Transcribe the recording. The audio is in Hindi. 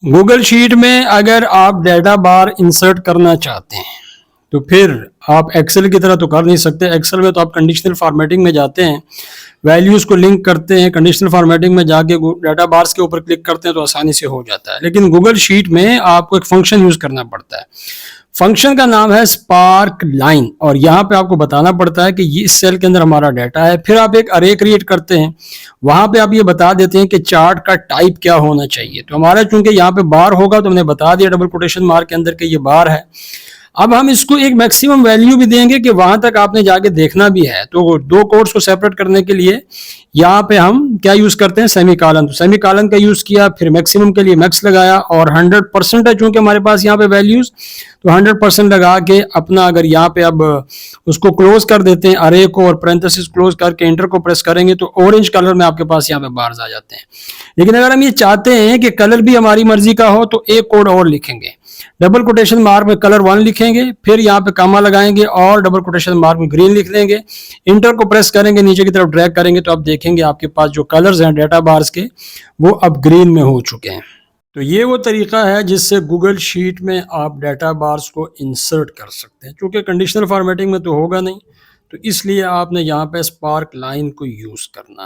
गूगल शीट में अगर आप डाटा बार इंसर्ट करना चाहते हैं तो फिर आप एक्सेल की तरह तो कर नहीं सकते। एक्सेल में तो आप कंडीशनल फॉर्मेटिंग में जाते हैं, वैल्यूज़ को लिंक करते हैं, कंडीशनल फॉर्मेटिंग में जाके डाटा बार्स के ऊपर क्लिक करते हैं तो आसानी से हो जाता है। लेकिन गूगल शीट में आपको एक फंक्शन यूज़ करना पड़ता है। फंक्शन का नाम है स्पार्क लाइन और यहाँ पे आपको बताना पड़ता है कि ये इस सेल के अंदर हमारा डाटा है। फिर आप एक अरे क्रिएट करते हैं, वहां पे आप ये बता देते हैं कि चार्ट का टाइप क्या होना चाहिए। तो हमारा चूंकि यहाँ पे बार होगा तो हमने बता दिया डबल कोटेशन मार्क के अंदर के ये बार है। अब हम इसको एक मैक्सिमम वैल्यू भी देंगे कि वहां तक आपने जाके देखना भी है। तो दो कोड्स को सेपरेट करने के लिए यहाँ पे हम क्या यूज करते हैं, सेमी कॉलन। तो सेमी कॉलन का यूज किया, फिर मैक्सिमम के लिए मैक्स लगाया और 100% है चूंकि हमारे पास यहाँ पे वैल्यूज, तो 100% लगा के अपना अगर यहाँ पे अब उसको क्लोज कर देते हैं अरे को और पैरेंथेसिस क्लोज करके एंटर को प्रेस करेंगे तो ऑरेंज कलर में आपके पास यहाँ पे बार्स आ जाते हैं। लेकिन अगर हम ये चाहते हैं कि कलर भी हमारी मर्जी का हो तो एक कोड और लिखेंगे, डबल कोटेशन मार्क में कलर 1 लिखेंगे, फिर यहाँ पे कामा लगाएंगे और डबल कोटेशन मार्क में ग्रीन लिख लेंगे, इंटर को प्रेस करेंगे, नीचे की तरफ ड्रैग करेंगे तो आप देखेंगे आपके पास जो कलर्स हैं डाटा बार्स के वो अब ग्रीन में हो चुके हैं। तो ये वो तरीका है जिससे गूगल शीट में आप डाटा बार्स को इंसर्ट कर सकते हैं। क्योंकि कंडीशनल फॉर्मेटिंग में तो होगा नहीं, तो इसलिए आपने यहाँ पे स्पार्क लाइन को यूज करना है।